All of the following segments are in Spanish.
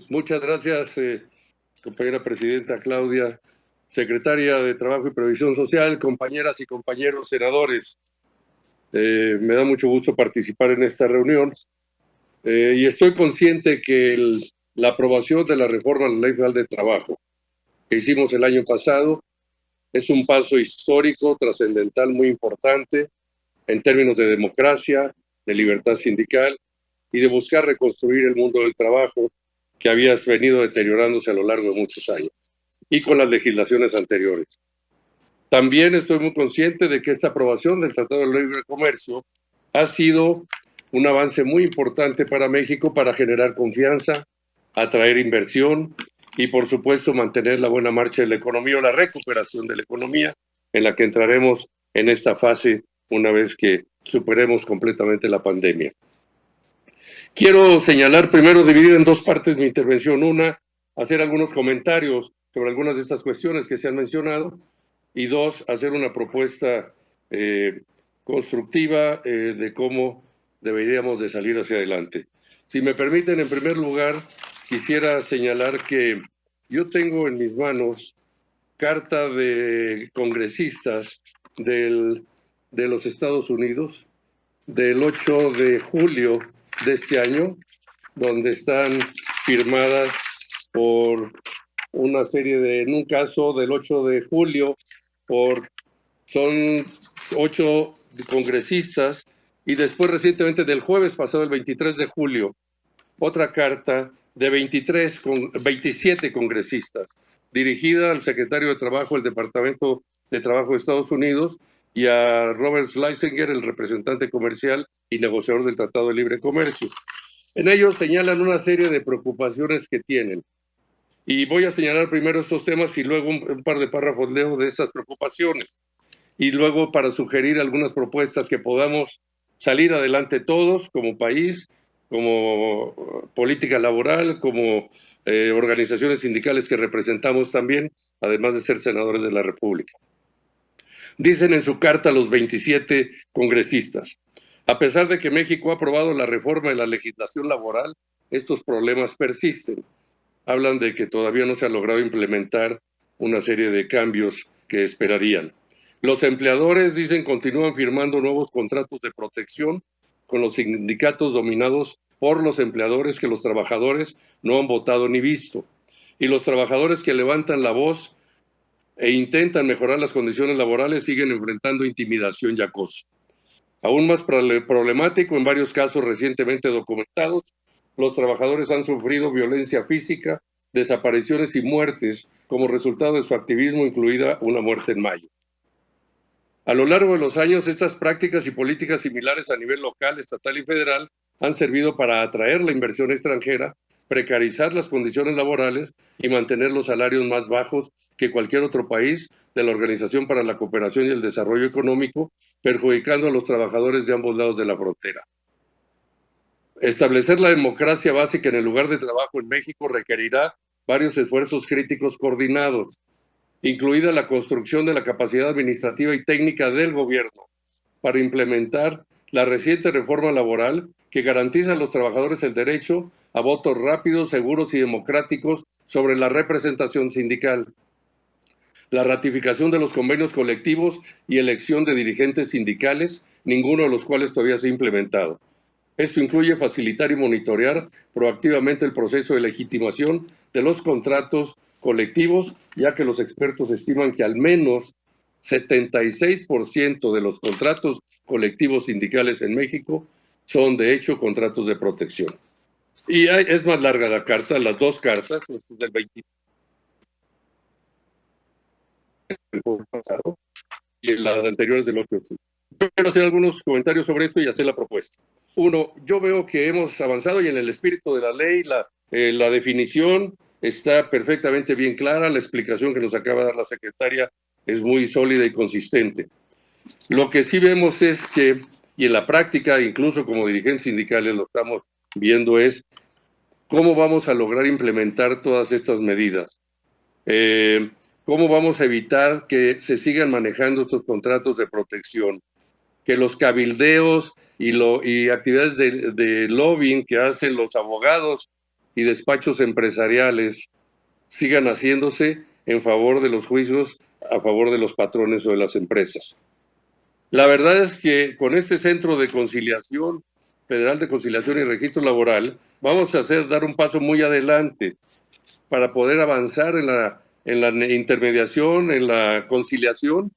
Muchas gracias, compañera presidenta Claudia, secretaria de Trabajo y Previsión Social, compañeras y compañeros senadores. Me da mucho gusto participar en esta reunión y estoy consciente que la aprobación de la reforma a la Ley Federal de Trabajo que hicimos el año pasado es un paso histórico, trascendental, muy importante en términos de democracia, de libertad sindical y de buscar reconstruir el mundo del trabajo que había venido deteriorándose a lo largo de muchos años y con las legislaciones anteriores. También estoy muy consciente de que esta aprobación del Tratado de Libre Comercio ha sido un avance muy importante para México para generar confianza, atraer inversión y, por supuesto, mantener la buena marcha de la economía o la recuperación de la economía en la que entraremos en esta fase una vez que superemos completamente la pandemia. Quiero señalar primero, dividir en dos partes mi intervención. Una, hacer algunos comentarios sobre algunas de estas cuestiones que se han mencionado. Y dos, hacer una propuesta constructiva de cómo deberíamos de salir hacia adelante. Si me permiten, en primer lugar, quisiera señalar que yo tengo en mis manos carta de congresistas de los Estados Unidos del 8 de julio de este año, donde están firmadas por una serie de, en un caso del 8 de julio, son 8 congresistas, y después recientemente del jueves pasado, el 23 de julio, otra carta de 27 congresistas, dirigida al secretario de Trabajo del Departamento de Trabajo de Estados Unidos y a Robert Schlesinger, el representante comercial y negociador del Tratado de Libre Comercio. En ellos señalan una serie de preocupaciones que tienen. Y voy a señalar primero estos temas y luego un par de párrafos leo de estas preocupaciones. Y luego para sugerir algunas propuestas que podamos salir adelante todos como país, como política laboral, como organizaciones sindicales que representamos también, además de ser senadores de la República. Dicen en su carta los 27 congresistas: a pesar de que México ha aprobado la reforma de la legislación laboral, estos problemas persisten. Hablan de que todavía no se ha logrado implementar una serie de cambios que esperarían. Los empleadores, dicen, continúan firmando nuevos contratos de protección con los sindicatos dominados por los empleadores que los trabajadores no han votado ni visto. Y los trabajadores que levantan la voz e intentan mejorar las condiciones laborales siguen enfrentando intimidación y acoso. Aún más problemático, en varios casos recientemente documentados, los trabajadores han sufrido violencia física, desapariciones y muertes como resultado de su activismo, incluida una muerte en mayo. A lo largo de los años, estas prácticas y políticas similares a nivel local, estatal y federal han servido para atraer la inversión extranjera, precarizar las condiciones laborales y mantener los salarios más bajos que cualquier otro país de la Organización para la Cooperación y el Desarrollo Económico, perjudicando a los trabajadores de ambos lados de la frontera. Establecer la democracia básica en el lugar de trabajo en México requerirá varios esfuerzos críticos coordinados, incluida la construcción de la capacidad administrativa y técnica del gobierno para implementar la reciente reforma laboral que garantiza a los trabajadores el derecho a votos rápidos, seguros y democráticos sobre la representación sindical, la ratificación de los convenios colectivos y elección de dirigentes sindicales, ninguno de los cuales todavía se ha implementado. Esto incluye facilitar y monitorear proactivamente el proceso de legitimación de los contratos colectivos, ya que los expertos estiman que al menos 76% de los contratos colectivos sindicales en México son, de hecho, contratos de protección. Y es más larga la carta, las dos cartas, esta es del 20 pasado y las anteriores del 8 de julio. Quiero hacer algunos comentarios sobre esto y hacer la propuesta. Uno, yo veo que hemos avanzado y en el espíritu de la ley, la definición está perfectamente bien clara, la explicación que nos acaba de dar la secretaria es muy sólida y consistente. Lo que sí vemos es que, y en la práctica, incluso como dirigentes sindicales lo estamos viendo, es cómo vamos a lograr implementar todas estas medidas. ¿Cómo vamos a evitar que se sigan manejando estos contratos de protección? Que los cabildeos y actividades de lobbying que hacen los abogados y despachos empresariales sigan haciéndose en favor de los juicios a favor de los patrones o de las empresas. La verdad es que con este Centro de Conciliación, Federal de Conciliación y Registro Laboral, vamos a dar un paso muy adelante para poder avanzar en la intermediación, en la conciliación,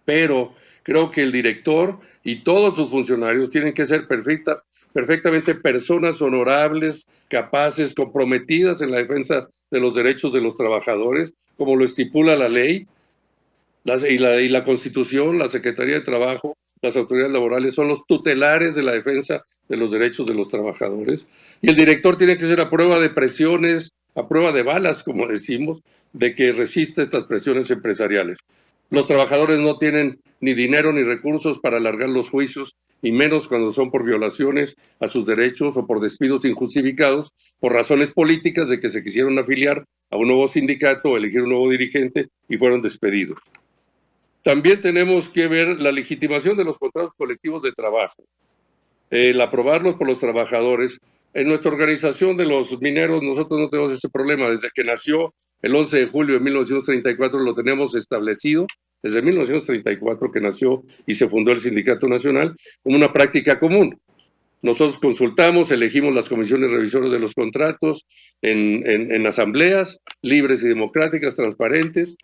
pero creo que el director y todos sus funcionarios tienen que ser perfectamente personas honorables, capaces, comprometidas en la defensa de los derechos de los trabajadores, como lo estipula la ley, y la Constitución, la Secretaría de Trabajo, las autoridades laborales son los tutelares de la defensa de los derechos de los trabajadores. Y el director tiene que ser a prueba de presiones, a prueba de balas, como decimos, de que resista estas presiones empresariales. Los trabajadores no tienen ni dinero ni recursos para alargar los juicios, y menos cuando son por violaciones a sus derechos o por despidos injustificados, por razones políticas de que se quisieron afiliar a un nuevo sindicato o elegir un nuevo dirigente y fueron despedidos. También tenemos que ver la legitimación de los contratos colectivos de trabajo, el aprobarlos por los trabajadores. En nuestra organización de los mineros nosotros no tenemos ese problema. Desde que nació el 11 de julio de 1934 lo tenemos establecido, desde 1934 que nació y se fundó el Sindicato Nacional, como una práctica común. Nosotros consultamos, elegimos las comisiones revisoras de los contratos en asambleas libres y democráticas, transparentes,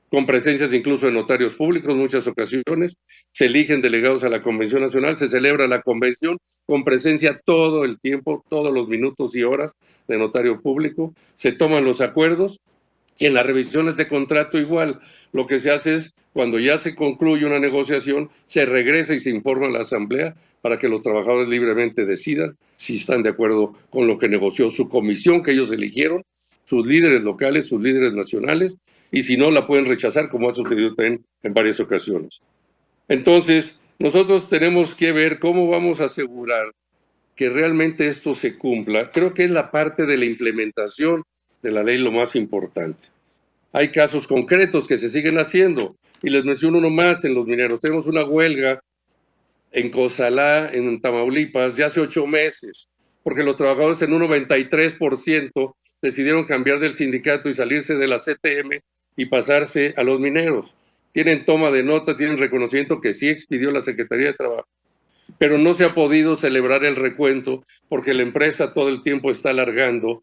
con presencias incluso de notarios públicos en muchas ocasiones, se eligen delegados a la Convención Nacional, se celebra la convención con presencia todo el tiempo, todos los minutos y horas de notario público, se toman los acuerdos y en las revisiones de contrato igual, lo que se hace es cuando ya se concluye una negociación, se regresa y se informa a la asamblea para que los trabajadores libremente decidan si están de acuerdo con lo que negoció su comisión que ellos eligieron, sus líderes locales, sus líderes nacionales, y si no, la pueden rechazar, como ha sucedido también en varias ocasiones. Entonces, nosotros tenemos que ver cómo vamos a asegurar que realmente esto se cumpla. Creo que es la parte de la implementación de la ley lo más importante. Hay casos concretos que se siguen haciendo, y les menciono uno más en los mineros. Tenemos una huelga en Cozalá, en Tamaulipas, ya hace 8 meses, porque los trabajadores en un 93% decidieron cambiar del sindicato y salirse de la CTM y pasarse a los mineros. Tienen toma de nota, tienen reconocimiento que sí expidió la Secretaría de Trabajo, pero no se ha podido celebrar el recuento porque la empresa todo el tiempo está alargando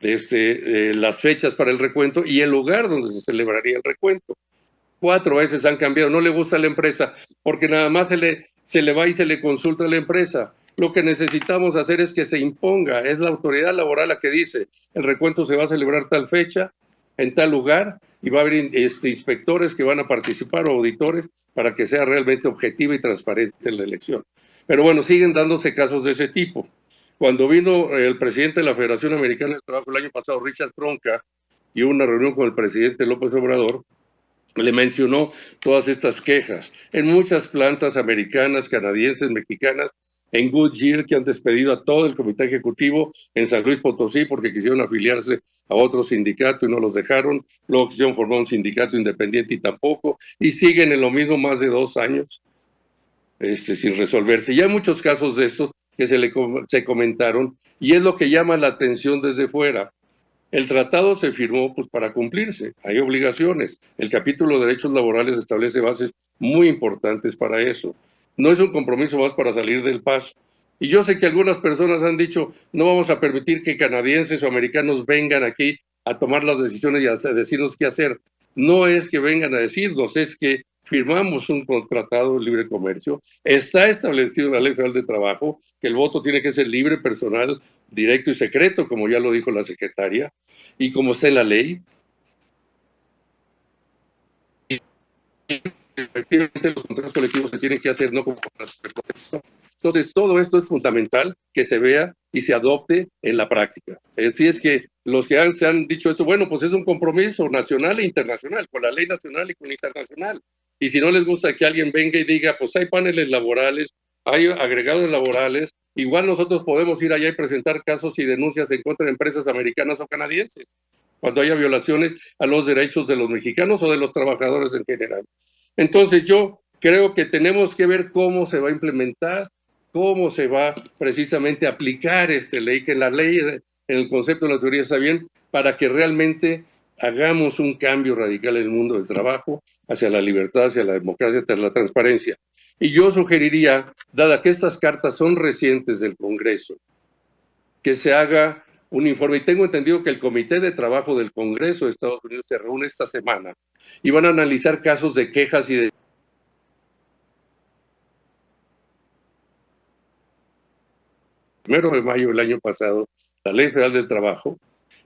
las fechas para el recuento y el lugar donde se celebraría el recuento. 4 veces han cambiado, no le gusta a la empresa porque nada más se le va y se le consulta a la empresa. Lo que necesitamos hacer es que se imponga, es la autoridad laboral la que dice, el recuento se va a celebrar tal fecha, en tal lugar, y va a haber inspectores que van a participar o auditores para que sea realmente objetiva y transparente la elección. Pero bueno, siguen dándose casos de ese tipo. Cuando vino el presidente de la Federación Americana del Trabajo el año pasado, Richard Tronca, y hubo una reunión con el presidente López Obrador, le mencionó todas estas quejas en muchas plantas americanas, canadienses, mexicanas, en Goodyear, que han despedido a todo el comité ejecutivo, en San Luis Potosí porque quisieron afiliarse a otro sindicato y no los dejaron, luego quisieron formar un sindicato independiente y tampoco, y siguen en lo mismo más de 2 años sin resolverse. Y hay muchos casos de estos que se comentaron, y es lo que llama la atención desde fuera. El tratado se firmó pues, para cumplirse, hay obligaciones. El capítulo de derechos laborales establece bases muy importantes para eso. No es un compromiso más para salir del paso. Y yo sé que algunas personas han dicho, no vamos a permitir que canadienses o americanos vengan aquí a tomar las decisiones y a decirnos qué hacer. No es que vengan a decirnos, es que firmamos un tratado de libre comercio, está establecido en la Ley Federal de Trabajo que el voto tiene que ser libre, personal, directo y secreto, como ya lo dijo la secretaria, y como está en la ley. Y efectivamente los contratos colectivos se tienen que hacer, no como contratos. Entonces, todo esto es fundamental que se vea y se adopte en la práctica. Así es que los que se han dicho esto, bueno, pues es un compromiso nacional e internacional, con la ley nacional y con la internacional. Y si no les gusta que alguien venga y diga, pues hay paneles laborales, hay agregados laborales, igual nosotros podemos ir allá y presentar casos y denuncias en contra de empresas americanas o canadienses, cuando haya violaciones a los derechos de los mexicanos o de los trabajadores en general. Entonces yo creo que tenemos que ver cómo se va a implementar, cómo se va precisamente a aplicar esta ley, que la ley en el concepto de la teoría está bien, para que realmente hagamos un cambio radical en el mundo del trabajo, hacia la libertad, hacia la democracia, hacia la transparencia. Y yo sugeriría, dada que estas cartas son recientes del Congreso, que se haga un informe. Y tengo entendido que el Comité de Trabajo del Congreso de Estados Unidos se reúne esta semana y van a analizar casos de quejas y de... El 1 de mayo del año pasado, la Ley Federal del Trabajo,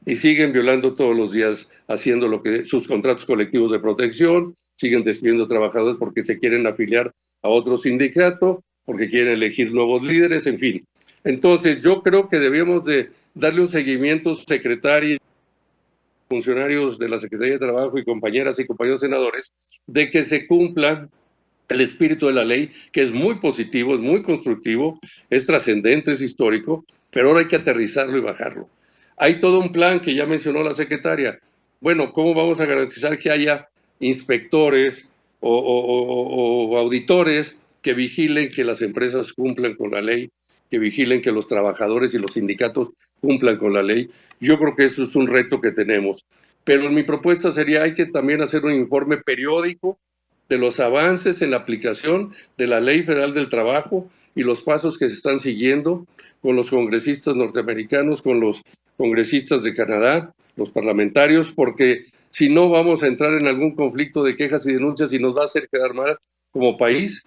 y siguen violando todos los días, haciendo lo que sus contratos colectivos de protección, siguen despidiendo trabajadores porque se quieren afiliar a otro sindicato, porque quieren elegir nuevos líderes, en fin. Entonces, yo creo que debemos de darle un seguimiento, secretario, funcionarios de la Secretaría de Trabajo y compañeras y compañeros senadores, de que se cumpla el espíritu de la ley, que es muy positivo, es muy constructivo, es trascendente, es histórico, pero ahora hay que aterrizarlo y bajarlo. Hay todo un plan que ya mencionó la secretaria. Bueno, ¿cómo vamos a garantizar que haya inspectores o auditores que vigilen que las empresas cumplan con la ley, que vigilen que los trabajadores y los sindicatos cumplan con la ley? Yo creo que eso es un reto que tenemos. Pero mi propuesta sería, hay que también hacer un informe periódico de los avances en la aplicación de la Ley Federal del Trabajo y los pasos que se están siguiendo con los congresistas norteamericanos, con los congresistas de Canadá, los parlamentarios, porque si no vamos a entrar en algún conflicto de quejas y denuncias y nos va a hacer quedar mal como país,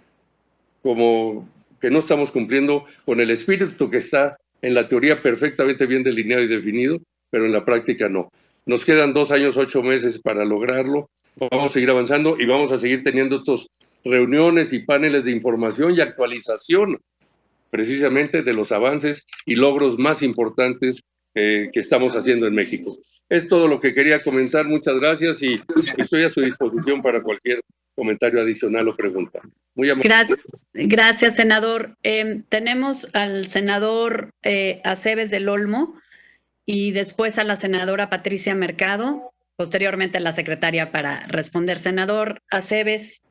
como que no estamos cumpliendo con el espíritu que está en la teoría perfectamente bien delineado y definido, pero en la práctica no. Nos quedan 2 años, 8 meses para lograrlo. Vamos a seguir avanzando y vamos a seguir teniendo estos reuniones y paneles de información y actualización precisamente de los avances y logros más importantes que estamos haciendo en México. Es todo lo que quería comentar. Muchas gracias y estoy a su disposición para cualquier comentario adicional o pregunta. Muy amable. Gracias, senador. Tenemos al senador Aceves del Olmo y después a la senadora Patricia Mercado, posteriormente a la secretaria para responder. Senador Aceves.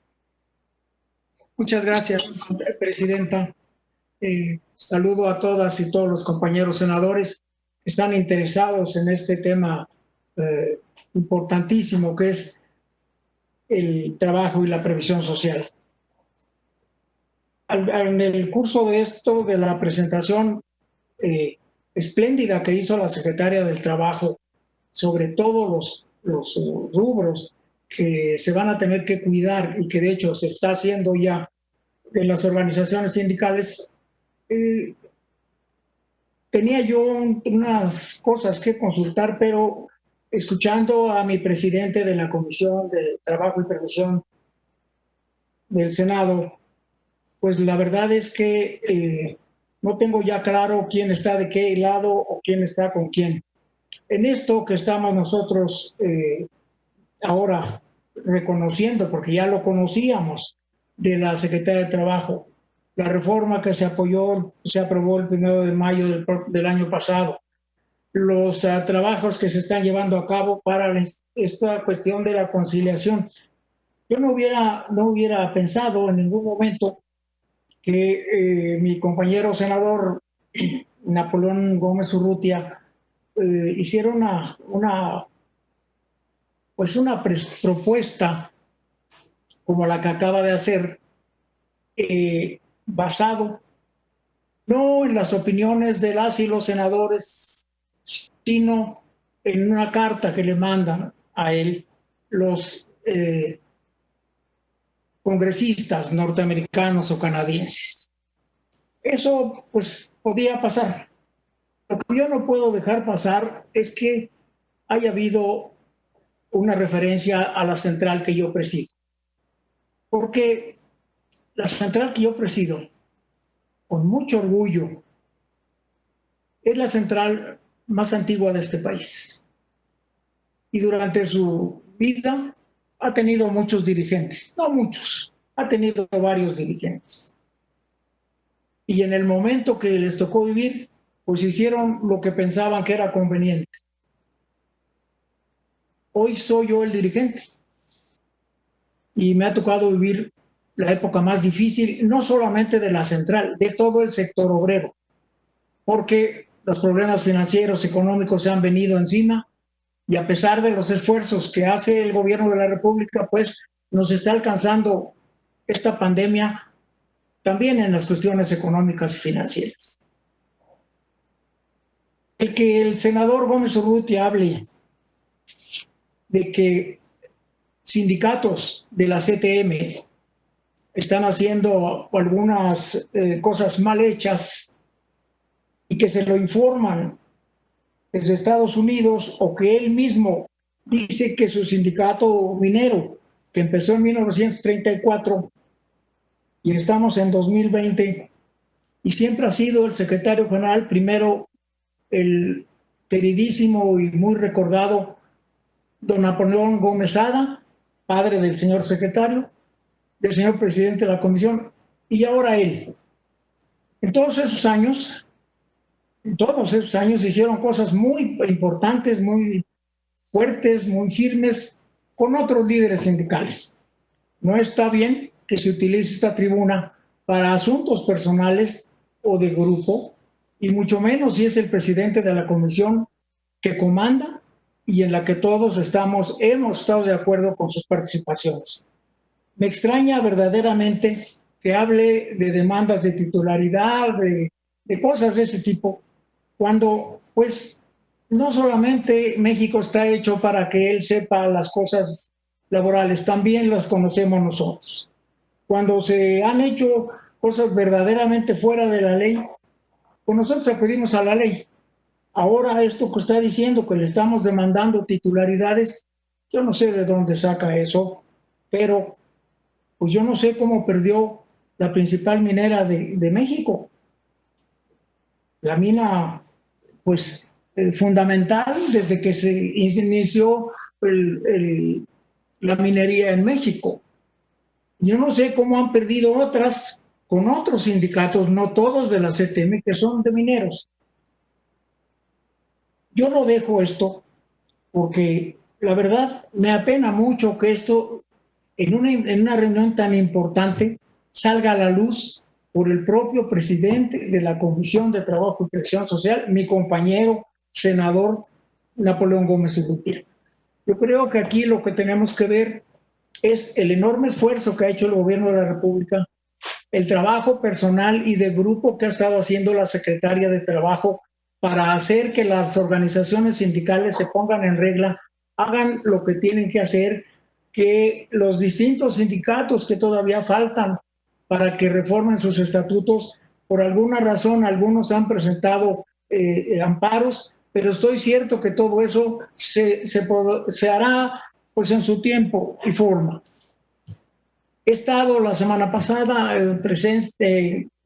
Muchas gracias, presidenta. Saludo a todas y todos los compañeros senadores que están interesados en este tema importantísimo que es el trabajo y la previsión social. En el curso de esto, de la presentación espléndida que hizo la secretaria del Trabajo sobre todos los rubros que se van a tener que cuidar y que de hecho se está haciendo ya en las organizaciones sindicales, tenía yo unas cosas que consultar, pero escuchando a mi presidente de la Comisión de Trabajo y Previsión del Senado, pues la verdad es que no tengo ya claro quién está de qué lado o quién está con quién. En esto que estamos nosotros ahora reconociendo, porque ya lo conocíamos de la Secretaría de Trabajo, la reforma que se aprobó el 1 de mayo del año pasado, los trabajos que se están llevando a cabo para esta cuestión de la conciliación. Yo no hubiera pensado en ningún momento que mi compañero senador Napoleón Gómez Urrutia hiciera una propuesta como la que acaba de hacer, basado no en las opiniones de las y los senadores, sino en una carta que le mandan a él los congresistas norteamericanos o canadienses. Eso pues podía pasar. Lo que yo no puedo dejar pasar es que haya habido una referencia a la central que yo presido. Porque la central que yo presido, con mucho orgullo, es la central más antigua de este país. Y durante su vida ha tenido muchos dirigentes, no muchos, ha tenido varios dirigentes. Y en el momento que les tocó vivir, pues hicieron lo que pensaban que era conveniente. Hoy soy yo el dirigente y me ha tocado vivir la época más difícil, no solamente de la central, de todo el sector obrero, porque los problemas financieros, económicos se han venido encima y a pesar de los esfuerzos que hace el gobierno de la República, pues nos está alcanzando esta pandemia también en las cuestiones económicas y financieras. El que el senador Gómez Urrutia hable de que sindicatos de la CTM están haciendo algunas cosas mal hechas y que se lo informan desde Estados Unidos, o que él mismo dice que su sindicato minero, que empezó en 1934 y estamos en 2020, y siempre ha sido el secretario general, primero el queridísimo y muy recordado don Napoleón Gómez Ada, padre del señor secretario, del señor presidente de la comisión, y ahora él. En todos esos años hicieron cosas muy importantes, muy fuertes, muy firmes, con otros líderes sindicales. No está bien que se utilice esta tribuna para asuntos personales o de grupo, y mucho menos si es el presidente de la comisión que comanda y en la que todos hemos estado de acuerdo con sus participaciones. Me extraña verdaderamente que hable de demandas de titularidad, de cosas de ese tipo, cuando pues no solamente México está hecho para que él sepa las cosas laborales, también las conocemos nosotros. Cuando se han hecho cosas verdaderamente fuera de la ley, pues nosotros acudimos a la ley. Ahora esto que está diciendo, que le estamos demandando titularidades, yo no sé de dónde saca eso, pero pues yo no sé cómo perdió la principal minera de México. La mina, pues, fundamental desde que se inició la minería en México. Yo no sé cómo han perdido otras con otros sindicatos, no todos de la CTM, que son de mineros. Yo no dejo esto porque la verdad me apena mucho que esto en una reunión tan importante salga a la luz por el propio presidente de la Comisión de Trabajo y Previsión Social, mi compañero senador Napoleón Gómez Urrutia. Yo creo que aquí lo que tenemos que ver es el enorme esfuerzo que ha hecho el gobierno de la República, el trabajo personal y de grupo que ha estado haciendo la secretaria de Trabajo para hacer que las organizaciones sindicales se pongan en regla, hagan lo que tienen que hacer, que los distintos sindicatos que todavía faltan para que reformen sus estatutos, por alguna razón algunos han presentado amparos, pero estoy cierto que todo eso se hará pues en su tiempo y forma. He estado la semana pasada en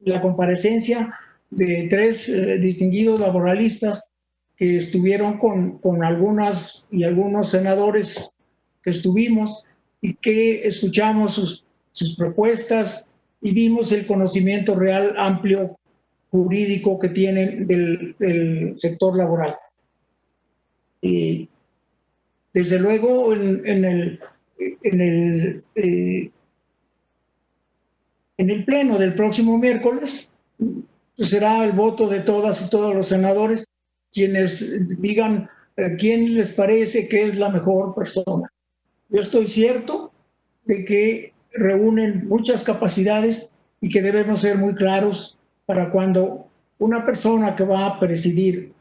la comparecencia de 3 distinguidos laboralistas que estuvieron con algunas y algunos senadores que estuvimos y que escuchamos sus propuestas y vimos el conocimiento real, amplio, jurídico que tienen del sector laboral. Y desde luego en el pleno del próximo miércoles será el voto de todas y todos los senadores quienes digan quién les parece que es la mejor persona. Yo estoy cierto de que reúnen muchas capacidades y que debemos ser muy claros para cuando una persona que va a presidir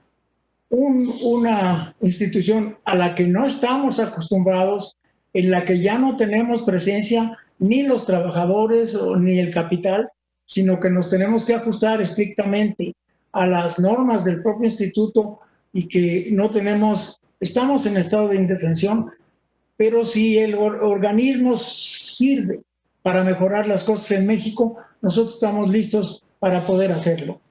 una institución a la que no estamos acostumbrados, en la que ya no tenemos presencia ni los trabajadores ni el capital, sino que nos tenemos que ajustar estrictamente a las normas del propio instituto y que no estamos en estado de indefensión, pero si el organismo sirve para mejorar las cosas en México, nosotros estamos listos para poder hacerlo.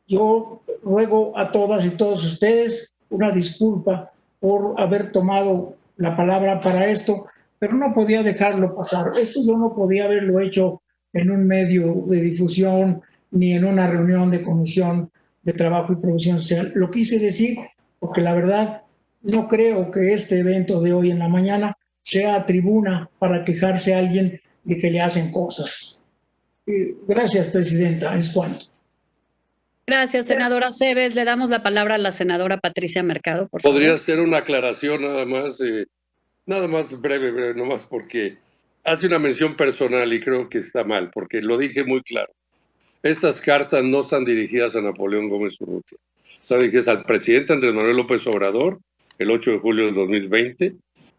Yo ruego a todas y todos ustedes una disculpa por haber tomado la palabra para esto, pero no podía dejarlo pasar. Esto yo no podía haberlo hecho en un medio de difusión ni en una reunión de Comisión de Trabajo y Previsión Social. Lo quise decir porque la verdad no creo que este evento de hoy en la mañana sea tribuna para quejarse a alguien de que le hacen cosas. Gracias, presidenta. Es cuanto. Gracias, senadora Aceves. Le damos la palabra a la senadora Patricia Mercado, por favor. Podría hacer una aclaración nada más breve, nomás porque hace una mención personal y creo que está mal, porque lo dije muy claro. Estas cartas no están dirigidas a Napoleón Gómez Urrutia, están dirigidas al presidente Andrés Manuel López Obrador, el 8 de julio del 2020,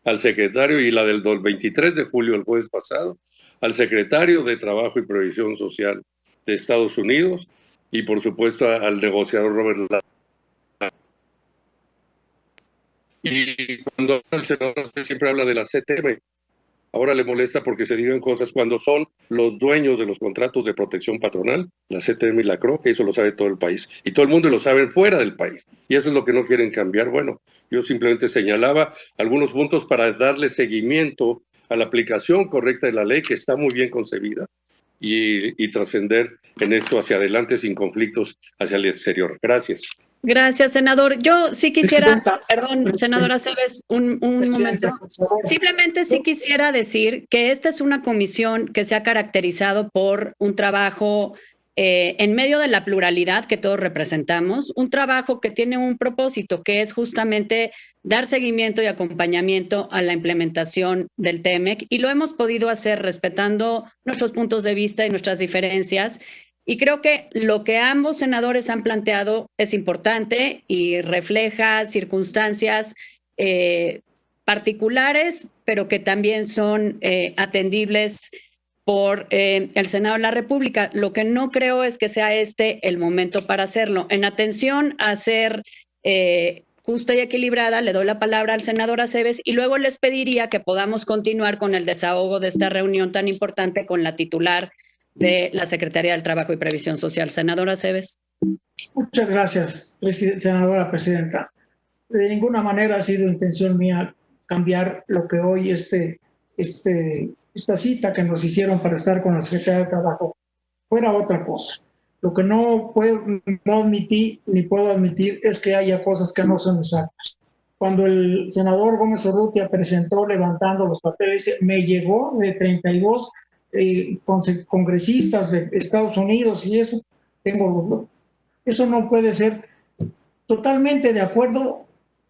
al secretario, y la del 23 de julio, el jueves pasado, al secretario de Trabajo y Previsión Social de Estados Unidos, y por supuesto al negociador Robert Lighthizer. Y cuando el senador siempre habla de la CTM, ahora le molesta porque se digan cosas cuando son los dueños de los contratos de protección patronal, la CTM y la CRO, que eso lo sabe todo el país. Y todo el mundo lo sabe fuera del país. Y eso es lo que no quieren cambiar. Bueno, yo simplemente señalaba algunos puntos para darle seguimiento a la aplicación correcta de la ley, que está muy bien concebida, y trascender en esto hacia adelante sin conflictos hacia el exterior. Gracias. Gracias, senador. Yo sí quisiera, perdón, senadora Aceves, un momento. Simplemente sí quisiera decir que esta es una comisión que se ha caracterizado por un trabajo en medio de la pluralidad que todos representamos, un trabajo que tiene un propósito, que es justamente dar seguimiento y acompañamiento a la implementación del TEMEC, y lo hemos podido hacer respetando nuestros puntos de vista y nuestras diferencias. Y creo que lo que ambos senadores han planteado es importante y refleja circunstancias particulares, pero que también son atendibles por el Senado de la República. Lo que no creo es que sea este el momento para hacerlo. En atención a ser justa y equilibrada, le doy la palabra al senador Aceves y luego les pediría que podamos continuar con el desahogo de esta reunión tan importante con la titular de la Secretaría del Trabajo y Previsión Social. Senadora Aceves. Muchas gracias, senadora presidenta. De ninguna manera ha sido intención mía cambiar lo que hoy esta cita que nos hicieron para estar con la Secretaría de Trabajo fuera otra cosa. Lo que no admití ni puedo admitir es que haya cosas que no son exactas. Cuando el senador Gómez Urrutia presentó levantando los papeles, me llegó de 32 congresistas de Estados Unidos y eso, eso no puede ser. Totalmente de acuerdo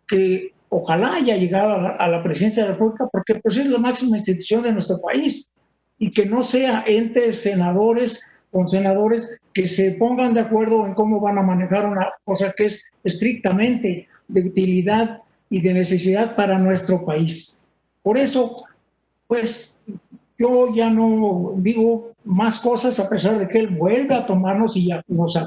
que ojalá haya llegado a la presidencia de la República, porque pues es la máxima institución de nuestro país, y que no sea entre senadores con senadores que se pongan de acuerdo en cómo van a manejar una cosa que es estrictamente de utilidad y de necesidad para nuestro país. Por eso, pues, yo ya no digo más cosas, a pesar de que él vuelve a tomarnos y nos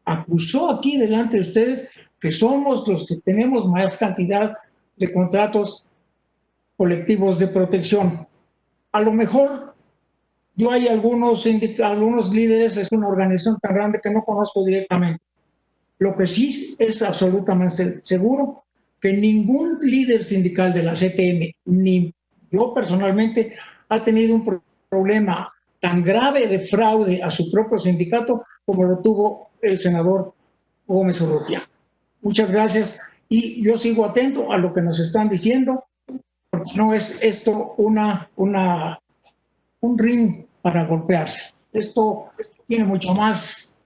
acusó aquí delante de ustedes que somos los que tenemos más cantidad de contratos colectivos de protección. A lo mejor yo hay algunos líderes, es una organización tan grande que no conozco directamente. Lo que sí es absolutamente seguro, que ningún líder sindical de la CTM, ni yo personalmente, ha tenido un problema tan grave de fraude a su propio sindicato como lo tuvo el senador Gómez Urrutia. Muchas gracias, y yo sigo atento a lo que nos están diciendo, porque no es esto un ring para golpearse. Esto tiene mucho más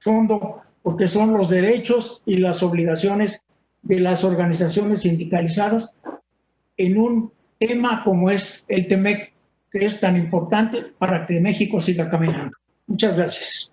fondo, porque son los derechos y las obligaciones de las organizaciones sindicalizadas en un tema como es el TEMEC, que es tan importante para que México siga caminando. Muchas gracias.